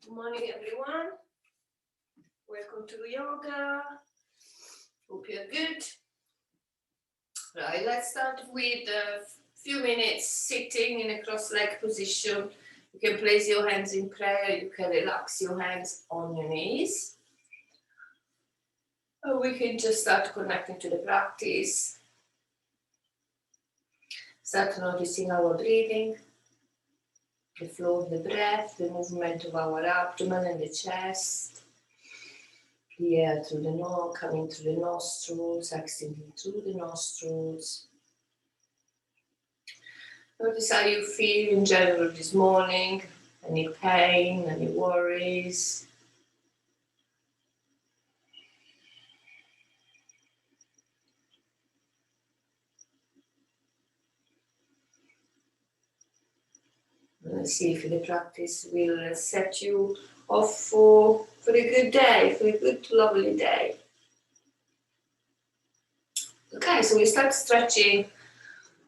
Good morning, everyone. Welcome to yoga. Hope you're good. Right, let's start with a few minutes sitting in a cross-legged position. You can place your hands in prayer. You can relax your hands on your knees. Or we can just start connecting to the practice. Start noticing our breathing, the flow of the breath, the movement of our abdomen and the chest. The air through the nose, coming through the nostrils, exhaling through the nostrils. Notice how you feel in general this morning. Any pain, any worries. Let's see if the practice will set you off for a good day, for a good, lovely day. Okay, so we start stretching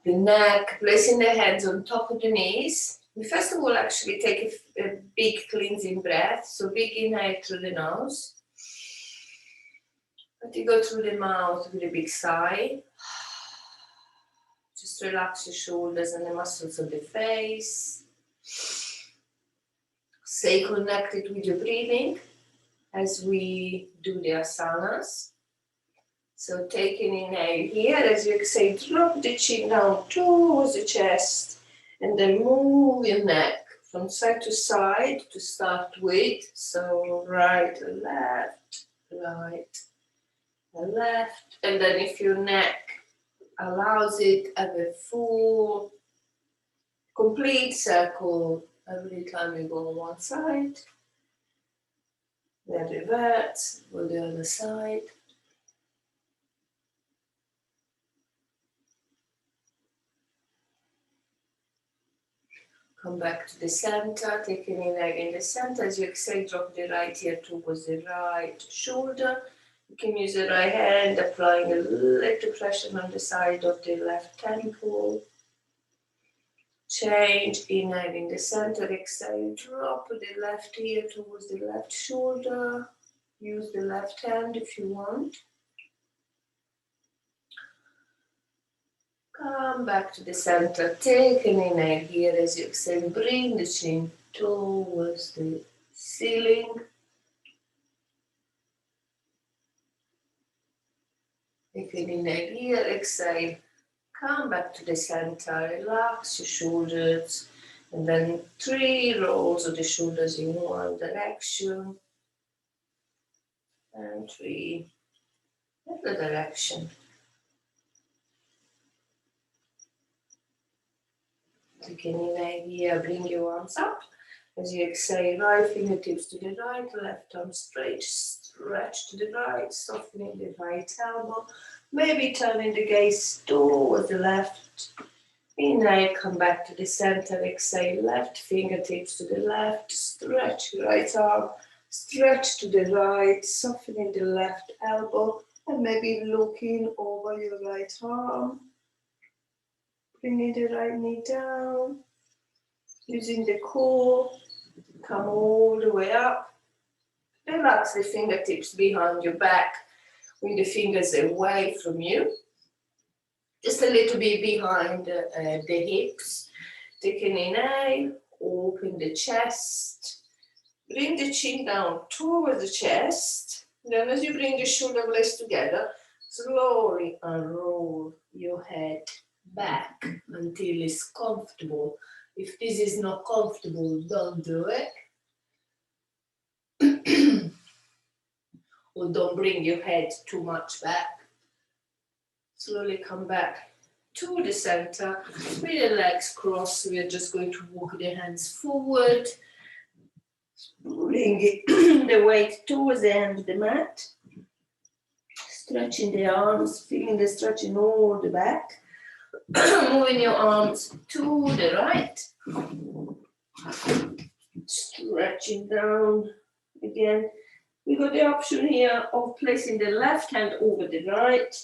the neck, placing the hands on top of the knees. We first of all actually take a big cleansing breath. So big inhale through the nose. Let it go through the mouth with a big sigh. Just relax your shoulders and the muscles of the face. Stay connected with your breathing as we do the asanas. So take an inhale here. As you exhale, drop the chin down towards the chest and then move your neck from side to side to start with. So right, left, right, left. And then if your neck allows it, have a full, complete circle every time you go on one side. Then revert, go the other side. Come back to the center, take an inhale in the center. As you exhale, drop the right ear towards the right shoulder. You can use the right hand, applying a little pressure on the side of the left temple. Change, inhale in the center, exhale, drop the left ear towards the left shoulder. Use the left hand if you want. Come back to the center, take an inhale here as you exhale, bring the chin towards the ceiling. Take an inhale here, exhale, come back to the center, relax your shoulders, and then 3 rolls of the shoulders in one direction, and 3 in the direction. Take an inhale here, bring your arms up. As you exhale, right fingertips to the right, left arm straight, stretch to the right, softening the right elbow. Maybe turning the gaze towards the left. Inhale, come back to the center, exhale, left fingertips to the left, stretch the right arm, stretch to the right, softening the left elbow, and maybe looking over your right arm. Bringing the right knee down, using the core, come all the way up. Relax the fingertips behind your back with the fingers away from you. Just a little bit behind the hips. Take an inhale, open the chest. Bring the chin down towards the chest. Then as you bring the shoulder blades together, slowly unroll your head back until it's comfortable. If this is not comfortable, don't do it. Or don't bring your head too much back. Slowly come back to the center. With the legs crossed, we are just going to walk the hands forward. Bring the weight towards the end of the mat. Stretching the arms, feeling the stretching all the back. Moving your arms to the right. Stretching down again. We got the option here of placing the left hand over the right.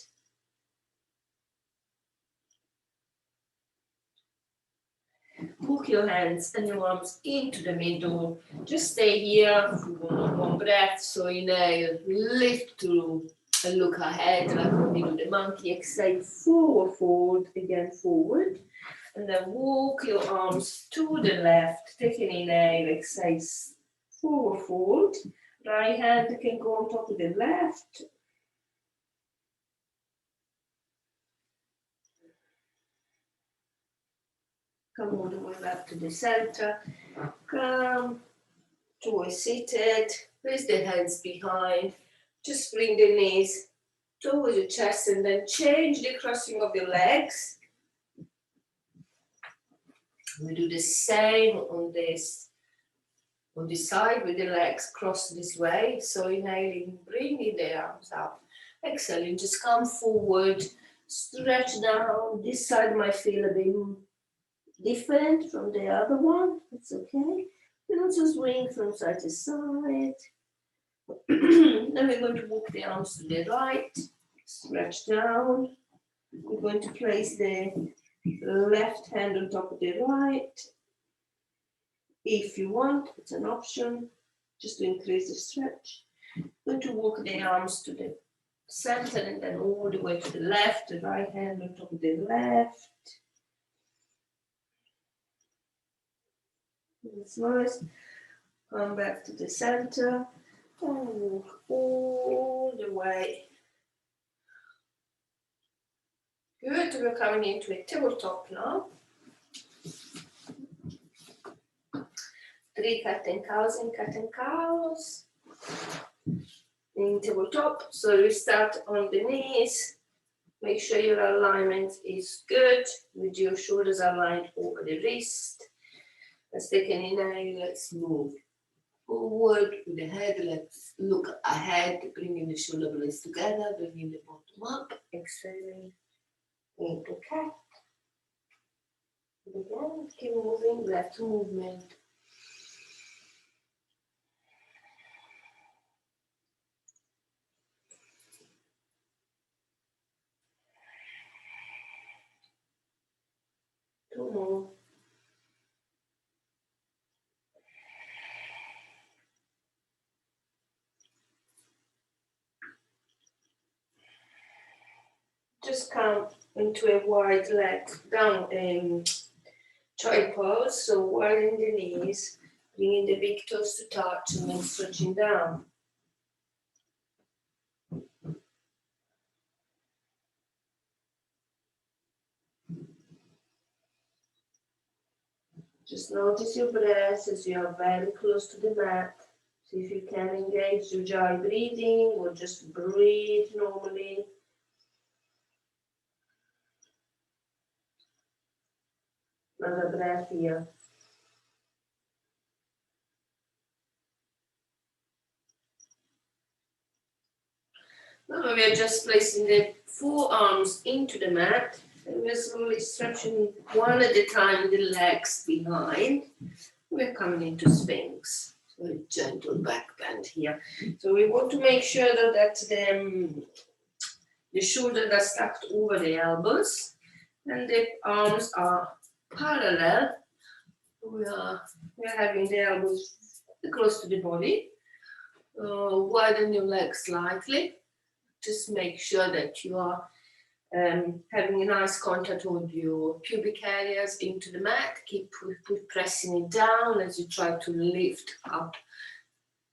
Hook your hands and your arms into the middle. Just stay here for one breath. So inhale, lift through and look ahead like when we do the monkey. Exhale, forward, fold, again forward. And then walk your arms to the left. Take an inhale, exhale, forward fold. Right hand can go on top of the left. Come all the way back to the center. Come towards seated. Place the hands behind. Just bring the knees towards your chest and then change the crossing of your legs. We do the same on this side with the legs crossed this way. So inhaling, bringing the arms up. Exhaling, just come forward, stretch down. This side might feel a bit different from the other one. It's okay. You also swing from side to side. Then we're going to walk the arms to the right, stretch down. We're going to place the left hand on top of the right. If you want, it's an option, just to increase the stretch. Going to walk the arms to the center and then all the way to the left, the right hand on top of the left. That's nice. Come back to the center and walk all the way. Good, we're coming into a tabletop now. 3 cat and cows and cat and cows. In tabletop, so we start on the knees. Make sure your alignment is good with your shoulders aligned over the wrist. Let's take an inhale, let's move forward with the head, let's look ahead, bringing the shoulder blades together, bringing the bottom up, exhaling into cat. Again, keep moving, left movement. Two more. Just come into a wide leg down child pose, so widening the knees, bringing the big toes to touch and then stretching down. Just notice your breath as you are very close to the mat. See if you can engage your ujjayi breathing or just breathe normally. Another breath here. Now we are just placing the forearms into the mat and we're slowly stretching one at a time the legs behind. We're coming into Sphinx. So a gentle back bend here. So we want to make sure that the shoulders are stacked over the elbows and the arms are parallel. We're having the elbows close to the body. Widen your legs slightly. Just make sure that you are having a nice contact with your pubic areas into the mat. Keep pressing it down as you try to lift up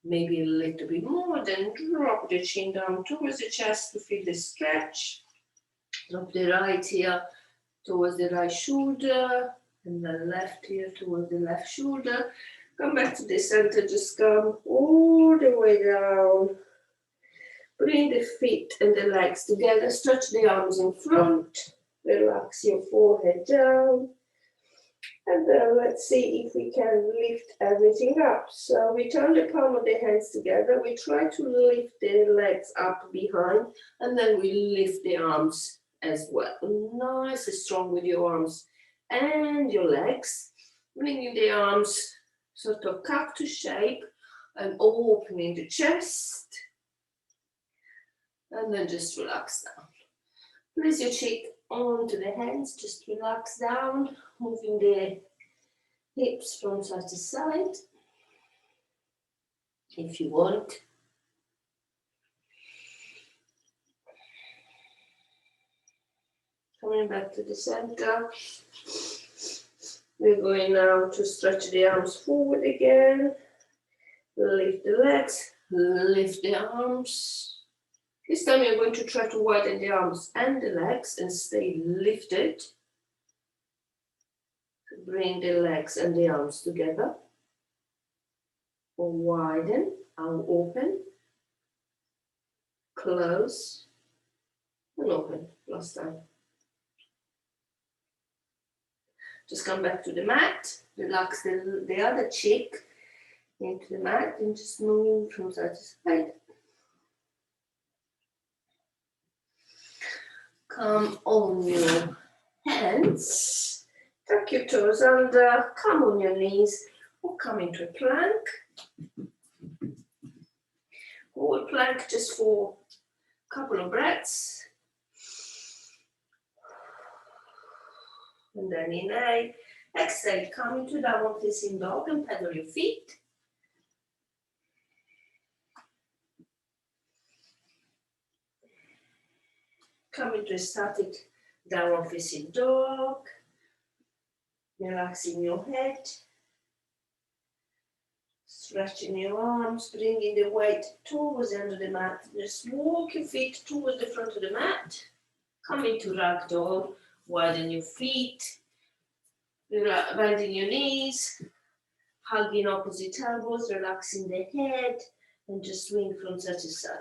maybe a little bit more. Then drop the chin down towards the chest to feel the stretch. Drop the right here towards the right shoulder and the left here towards the left shoulder. Come back to the center, just come all the way down. Bring the feet and the legs together, stretch the arms in front, relax your forehead down, and then let's see if we can lift everything up. So we turn the palm of the hands together, we try to lift the legs up behind, and then we lift the arms as well. Nice and strong with your arms and your legs, bringing the arms sort of cactus shape and opening the chest. And then just relax down. Place your cheek onto the hands, just relax down, moving the hips from side to side, if you want. Coming back to the center. We're going now to stretch the arms forward again. Lift the legs, lift the arms. This time you're going to try to widen the arms and the legs and stay lifted. Bring the legs and the arms together. Or widen, and open, close, and open. Last time. Just come back to the mat. Relax the other cheek into the mat and just move from side to side. Come on your hands. Tuck your toes under. Come on your knees. Or come into a plank. Hold plank just for a couple of breaths. And then inhale. Exhale. Come into downward facing dog and pedal your feet. Come into a static downward facing dog. Relaxing your head. Stretching your arms, bringing the weight towards the end of the mat. Just walk your feet towards the front of the mat. Come into ragdoll. Widen your feet. Bending your knees. Hugging opposite elbows. Relaxing the head. And just swing from side to side.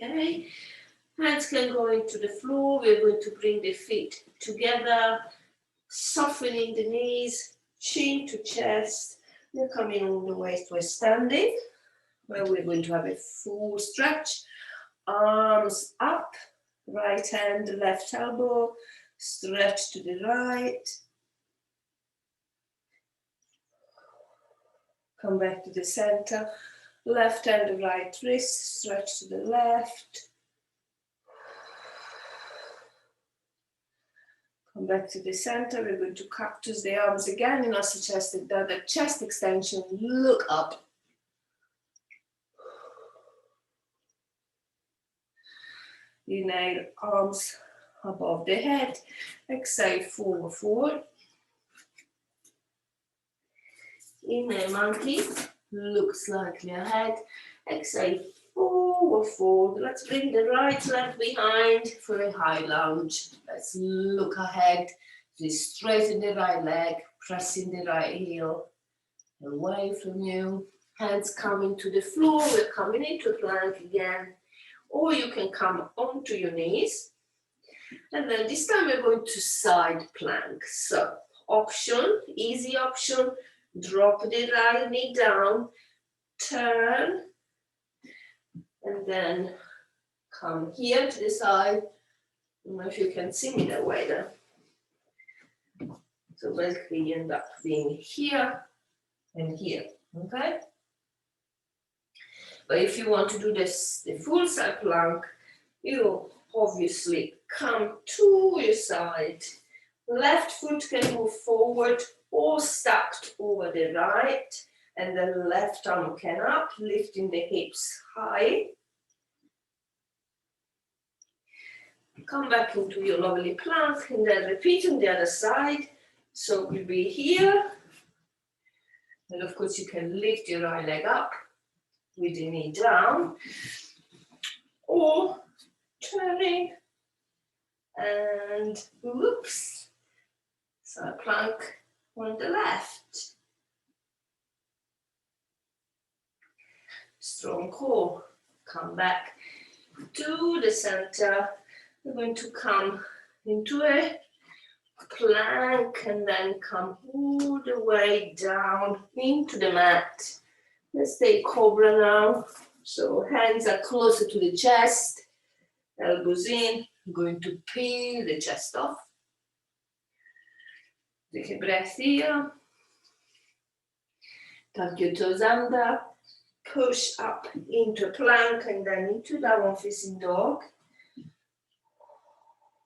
Okay, hands can go into the floor. We're going to bring the feet together, softening the knees, chin to chest. We're coming all the way to a standing, where we're going to have a full stretch. Arms up, right hand, left elbow, stretch to the right. Come back to the center. Left hand, right wrist, stretch to the left. Come back to the center. We're going to cactus the arms again in our chest extension. Look up. Inhale, arms above the head. Exhale, forward. Inhale, monkey. Look slightly ahead. Exhale, forward. Let's bring the right leg behind for a high lunge. Let's look ahead. Just straighten the right leg, pressing the right heel away from you. Hands coming to the floor. We're coming into plank again. Or you can come onto your knees. And then this time we're going to side plank. So, option, easy option. Drop the right knee down, turn, and then come here to the side. I don't know if you can see me that way then. So basically you end up being here and here, okay? But if you want to do this, the full side plank, you obviously come to your side. Left foot can move forward or stacked over the right, and the left arm can up, lifting the hips high. Come back into your lovely plank, and then repeat on the other side. So we'll be here, and of course you can lift your right leg up with the knee down, or turning, and whoops, side plank on the left. Strong core. Come back to the center. We're going to come into a plank and then come all the way down into the mat. Let's take cobra now. So hands are closer to the chest, elbows in. I'm going to peel the chest off. Take a breath here. Tuck your toes under. Push up into plank and then into downward facing dog.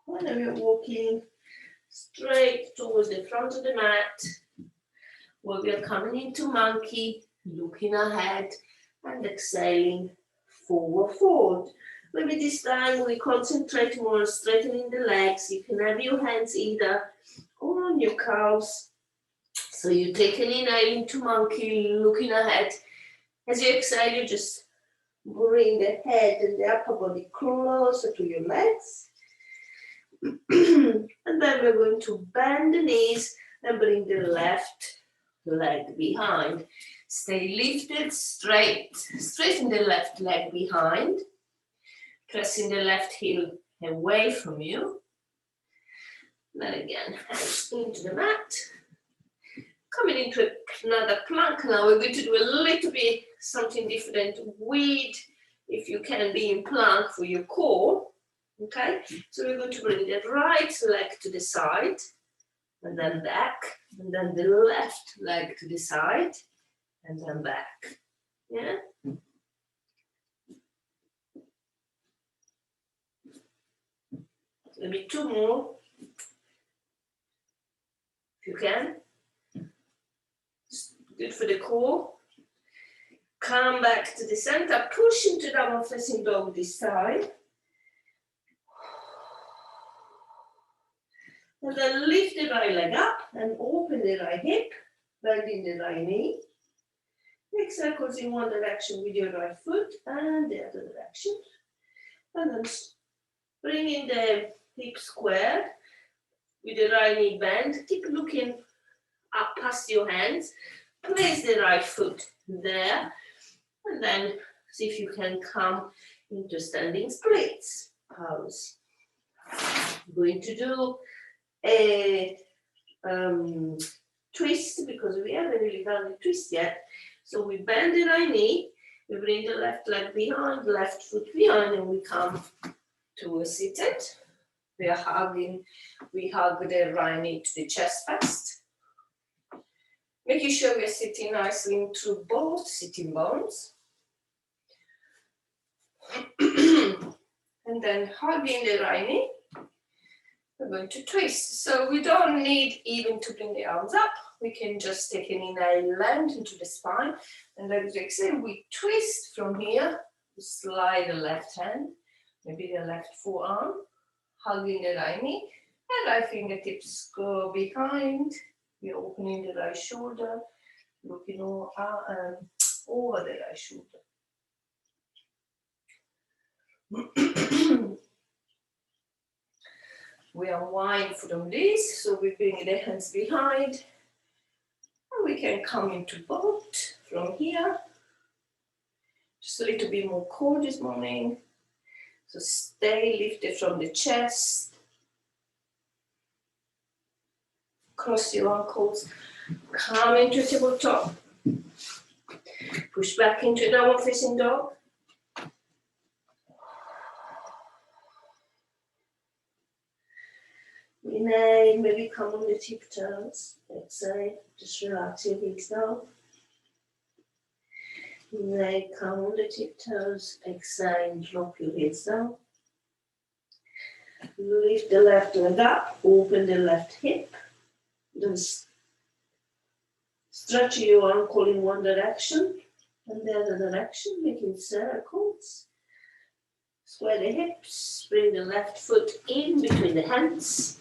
And then we're walking straight towards the front of the mat, where we are coming into monkey, looking ahead and exhaling, forward fold. Maybe this time we concentrate more on straightening the legs. You can have your hands either on your calves. So you take an inhale into monkey, looking ahead. As you exhale, you just bring the head and the upper body closer to your legs. And then we're going to bend the knees and bring the left leg behind. Stay lifted, straight. Straighten the left leg behind. Pressing the left heel away from you. Then again, hands into the mat. Coming into another plank now. We're going to do a little bit something different with, if you can, be in plank for your core. Okay, so we're going to bring the right leg to the side, and then back, and then the left leg to the side, and then back. Yeah. Maybe two more, if you can. Good for the core. Come back to the center, push into downward facing dog this time. And then lift the right leg up and open the right hip, bending the right knee. Make circles in one direction with your right foot and the other direction. And then bringing the hip squared with the right knee bent. Keep looking up past your hands. Place the right foot there. And then see if you can come into standing splits pose. I'm going to do a twist because we haven't really done the twist yet. So we bend the right knee, we bring the left leg behind, left foot behind, and we come to a seated. We hug the right knee to the chest first. Making sure we're sitting nicely through both sitting bones. And then hugging the right knee. We're going to twist. So we don't need even to bring the arms up. We can just take an inhale, land into the spine. And then as we exhale, we twist from here. Slide the left hand, maybe the left forearm, hugging the right knee. And right fingertips go behind. We're opening the right shoulder, looking over the right shoulder. We unwind from this, so we bring the hands behind. And we can come into boat from here. Just a little bit more core this morning. So stay lifted from the chest. Cross your ankles. Come into tabletop. Push back into downward facing dog. Inhale, maybe come on the tiptoes. Exhale, just relax your hips down. Inhale, come on the tiptoes. Exhale, drop your hips down. Lift the left leg up, open the left hip. Then stretch your ankle in one direction and the other direction, making circles. Square the hips, bring the left foot in between the hands.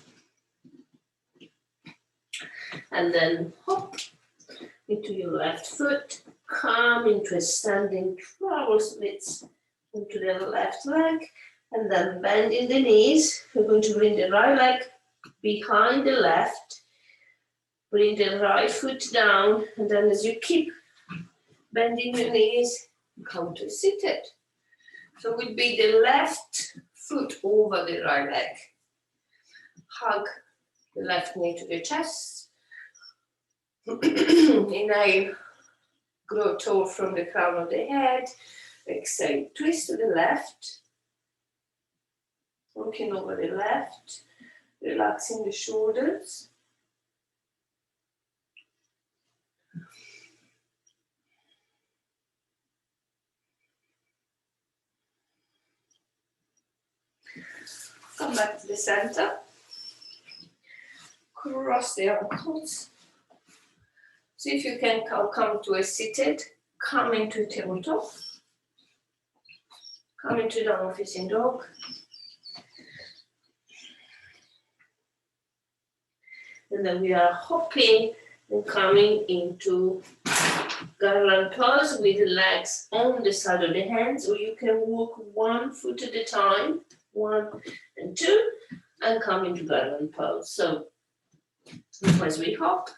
And then hop into your left foot, come into a standing travel splits into the left leg, and then bending the knees. We're going to bring the right leg behind the left, bring the right foot down, and then as you keep bending your knees, come to seated. So it would be the left foot over the right leg. Hug the left knee to the chest. Inhale, grow tall from the crown of the head. Exhale, twist to the left. Looking over the left, relaxing the shoulders. Come back to the center. Cross the ankles. See if you can come to a seated. Come into tabletop. Come into downward facing dog. And then we are hopping and coming into garland pose with the legs on the side of the hands, or you can walk 1 foot at a time, 1 and 2, and come into garland pose. So as we hop,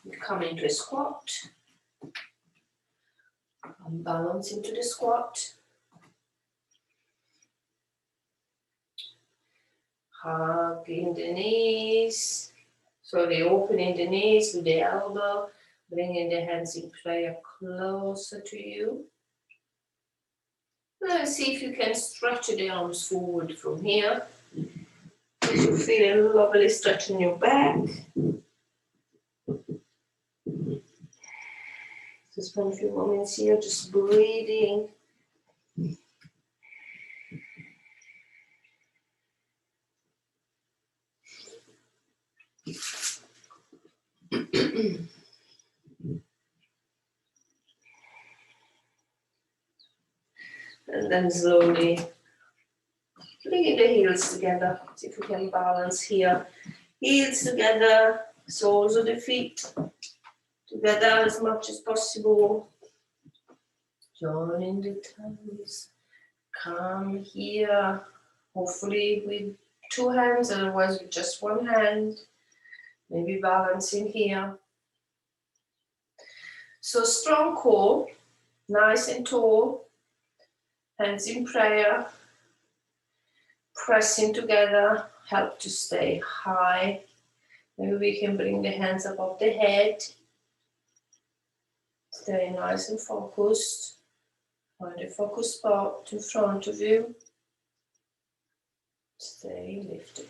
we come into a squat, and balance into the squat, hugging the knees, so they opening the knees with the elbow, bringing the hands in prayer closer to you. And see if you can stretch the arms forward from here. You feel a lovely stretch in your back. Just spend a few moments here, just breathing. And then slowly bringing the heels together. See if we can balance here. Heels together, soles of the feet together as much as possible. Joining the toes. Come here. Hopefully with 2 hands, otherwise with just 1 hand. Maybe balancing here. So strong core, nice and tall. Hands in prayer. Pressing together, help to stay high. Maybe we can bring the hands above the head. Stay nice and focused. Find a focus spot in front of you. Stay lifted.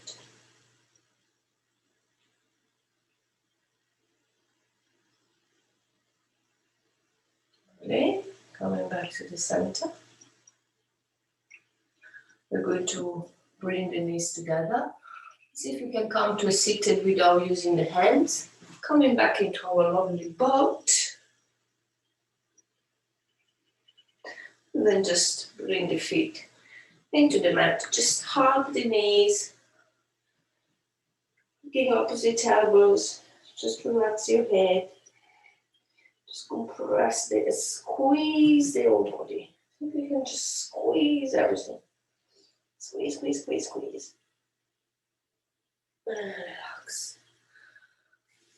Okay, coming back to the center. We're going to bring the knees together. See if you can come to a seated without using the hands. Coming back into our lovely boat. And then just bring the feet into the mat. Just hug the knees. Looking opposite elbows. Just relax your head. Just compress squeeze the whole body. If you can just squeeze everything. Squeeze, squeeze, squeeze, squeeze. And relax.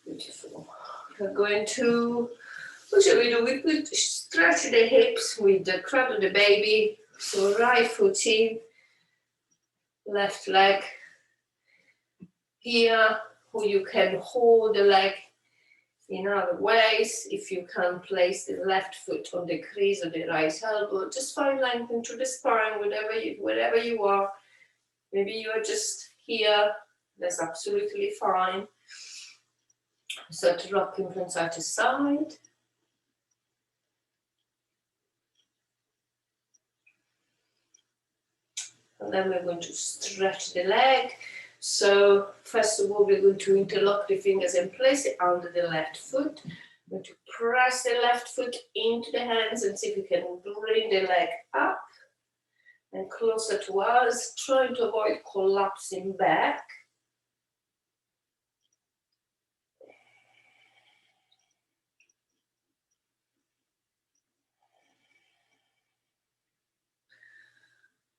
Beautiful. We're going to, what shall we do? We could stretch the hips with the cradle the baby. So right foot in, left leg here, or you can hold the leg in other ways. If you can place the left foot on the crease of the right elbow, just find length into the spine, wherever you are. Maybe you are just here, that's absolutely fine. Start rocking from side to side. And then we're going to stretch the leg. So first of all, we're going to interlock the fingers and place it under the left foot. We're going to press the left foot into the hands and see if we can bring the leg up and closer to us, trying to avoid collapsing back.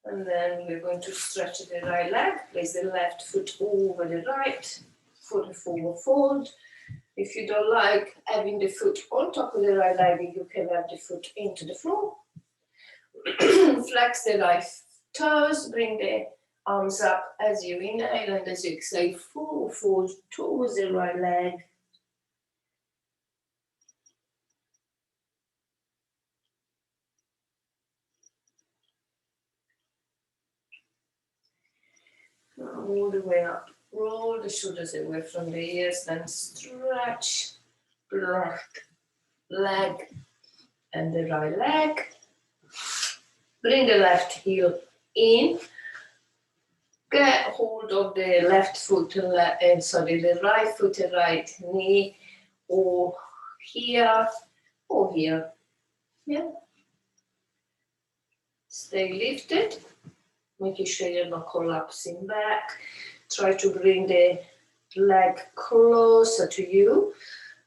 And then we're going to stretch the right leg, place the left foot over the right for the forward fold. If you don't like having the foot on top of the right leg, you can have the foot into the floor. Flex the right toes, bring the arms up as you inhale, and as you exhale, forward fold towards the right leg. All the way up. Roll the shoulders away from the ears, then stretch left leg and the right leg. Bring the left heel in. get hold of the left foot, the right foot and right knee, or here, or here. Yeah. Stay lifted, making sure you're not collapsing back. Try to bring the leg closer to you,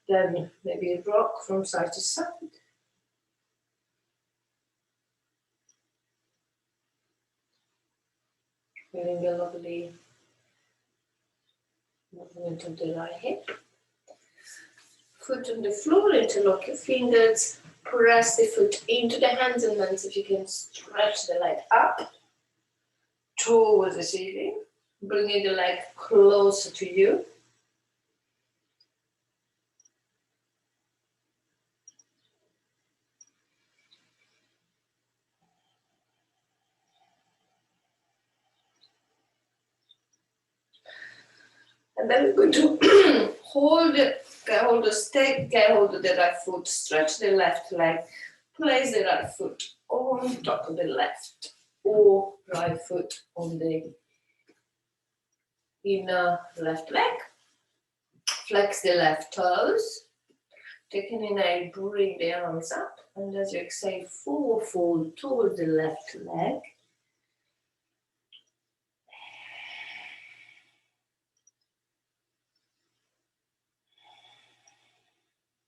then maybe rock from side to side. Feeling a lovely movement of the right hip. Foot on the floor, interlock your fingers, press the foot into the hands, and then if you can stretch the leg up towards the ceiling, bringing the leg closer to you. And then we're going to get hold of the right foot, stretch the left leg, place the right foot on top of the left, or right foot on the inner left leg. Flex the left toes. Take an inhale, bring the arms up, and as you exhale, fold towards the left leg.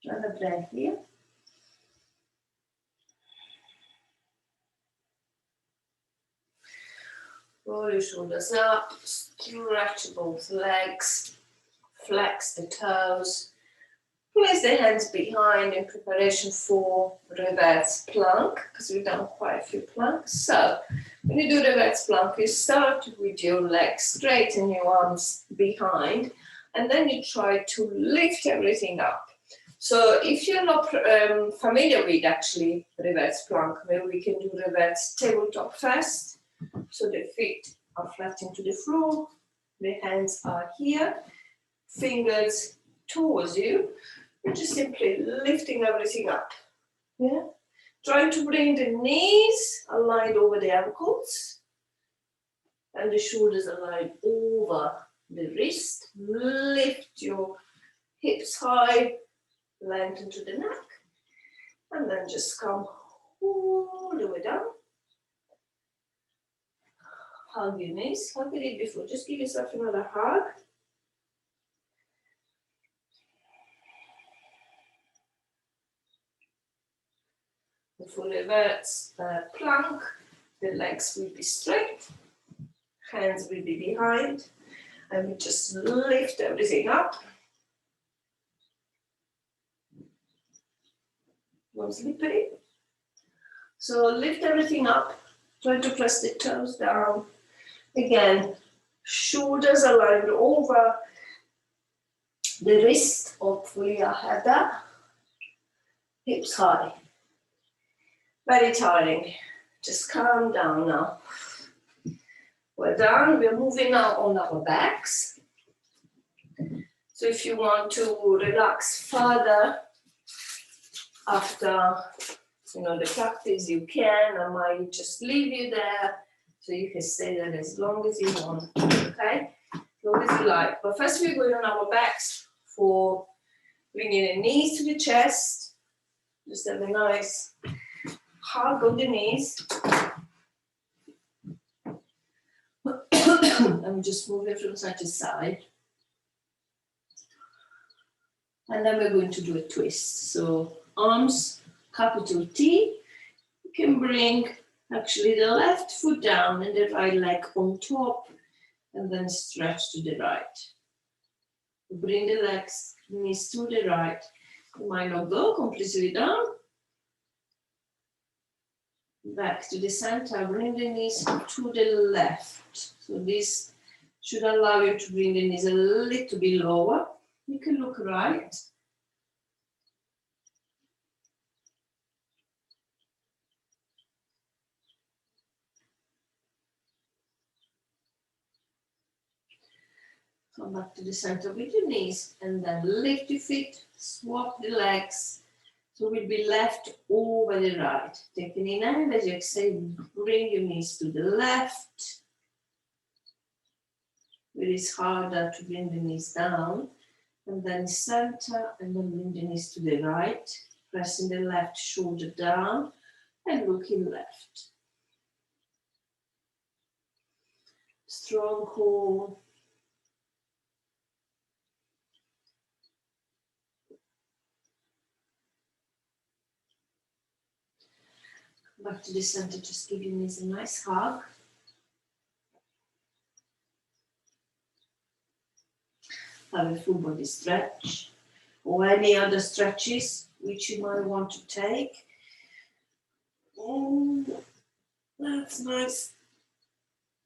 Another breath here. Roll your shoulders up, stretch both legs, flex the toes, place the hands behind in preparation for reverse plank, because we've done quite a few planks. So when you do reverse plank, you start with your legs straight and your arms behind, and then you try to lift everything up. So if you're not familiar with actually reverse plank, maybe we can do reverse tabletop first. So the feet are flat into the floor, the hands are here, fingers towards you. You're just simply lifting everything up. Yeah? Trying to bring the knees aligned over the ankles and the shoulders aligned over the wrist. Lift your hips high, lengthen to the neck, and then just come all the way down. Hug your knees, hug it before, just give yourself another hug. For reverse plank, the legs will be straight, hands will be behind, and we just lift everything up. No slippery. So lift everything up, try to press the toes down. Again, shoulders aligned over the wrist, hopefully I have that. Hips high. Very tiring. Just calm down now. We're done. We're moving now on our backs. So if you want to relax further after the practice, you can. I might just leave you there so you can stay there as long as you want. Okay? As long as you like. But first we're going on our backs for bringing the knees to the chest. Just have a nice hug on the knees. I'm just moving from side to side. And then we're going to do a twist. So arms, capital T. You can bring actually the left foot down and the right leg on top, and then stretch to the right. Bring the legs, knees to the right. You might not go completely down. Back to the center, bring the knees to the left. So this should allow you to bring the knees a little bit lower. You can look right. Come back to the center with your knees and then lift your feet, swap the legs. So we'll be left over the right. Take an inhale as you exhale, bring your knees to the left. It is harder to bring the knees down. And then center, and then bring the knees to the right, pressing the left shoulder down and looking left. Strong core. Back to the center, just give your knees a nice hug. Have a full body stretch, or any other stretches which you might want to take. Oh, that's nice.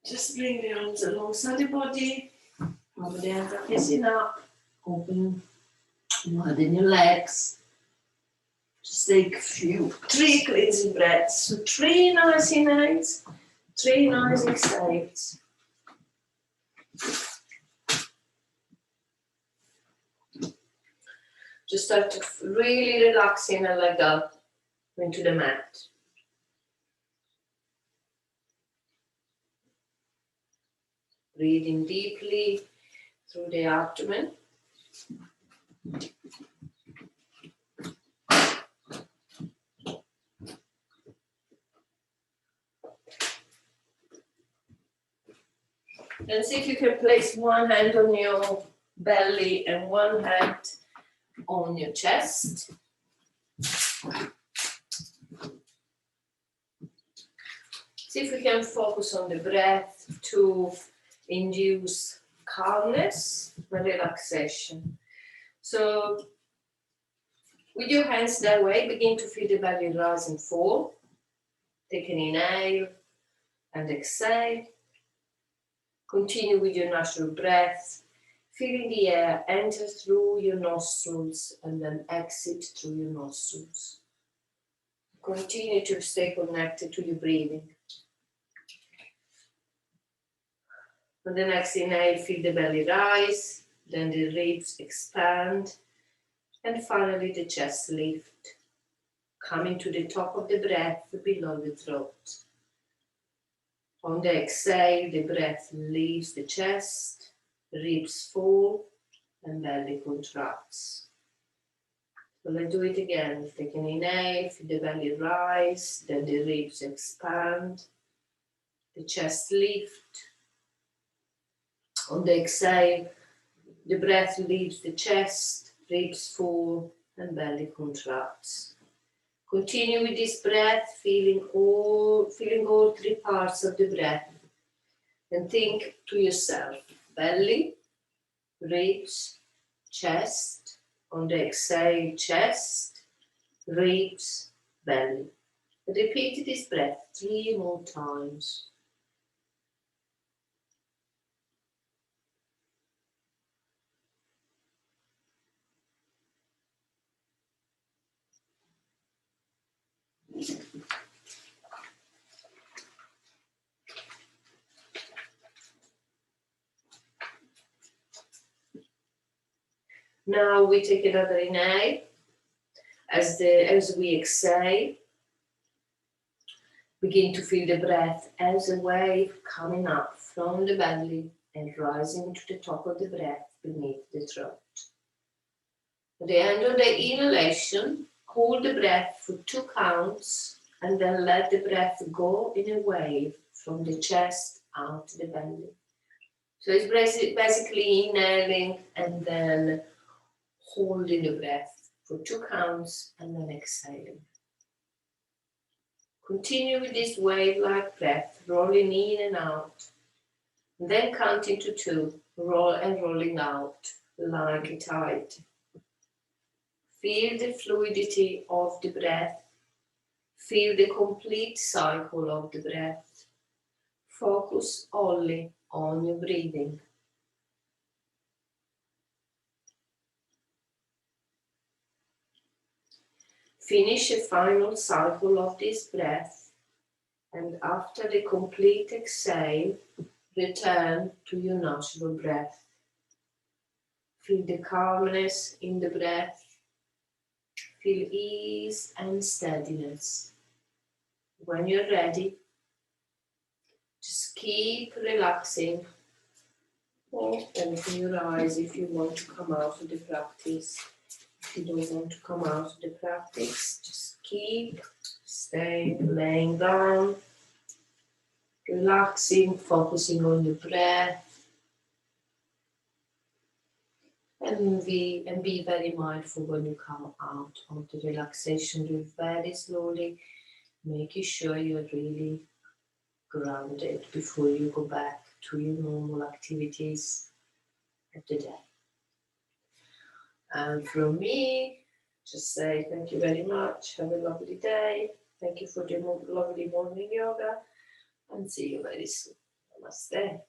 Just bring the arms alongside the body. Have the hands are facing up. Open, widen your legs. Just take 3 cleansing breaths. So 3 nice inhales, 3 nice exhales. Just start to really relax in and let go into the mat. Breathing deeply through the abdomen. And see if you can place one hand on your belly and one hand on your chest. See if we can focus on the breath to induce calmness and relaxation. So with your hands that way, begin to feel the belly rise and fall. Take an inhale and exhale. Continue with your natural breath, feeling the air enter through your nostrils and then exit through your nostrils. Continue to stay connected to your breathing. On the next inhale, feel the belly rise, then the ribs expand, and finally the chest lift, coming to the top of the breath below the throat. On the exhale, the breath leaves the chest, ribs fall, and belly contracts. So let's do it again. Take an inhale, feel the belly rise, then the ribs expand, the chest lift. On the exhale, the breath leaves the chest, ribs fall, and belly contracts. Continue with this breath, feeling all 3 parts of the breath. And think to yourself, belly, ribs, chest. On the exhale, chest, ribs, belly. Repeat this breath 3 more times. Now we take another inhale. As we exhale, begin to feel the breath as a wave coming up from the belly and rising to the top of the breath beneath the throat. At the end of the inhalation, hold the breath for 2 counts and then let the breath go in a wave from the chest out to the belly. So it's basically inhaling and then holding the breath for 2 counts and then exhaling. Continue with this wave-like breath, rolling in and out. And then counting to 2, rolling out like a tide. Feel the fluidity of the breath. Feel the complete cycle of the breath. Focus only on your breathing. Finish a final cycle of this breath, and after the complete exhale, return to your natural breath. Feel the calmness in the breath. Feel ease and steadiness. When you're ready, just keep relaxing Open your eyes if you want to come out of the practice. If you don't want to come out of the practice, just keep staying, laying down, relaxing, focusing on your breath. And be very mindful when you come out of the relaxation. Do very slowly, making sure you're really grounded before you go back to your normal activities of the day. And from me, just say thank you very much. Have a lovely day. Thank you for the lovely morning yoga, and see you very soon. Namaste.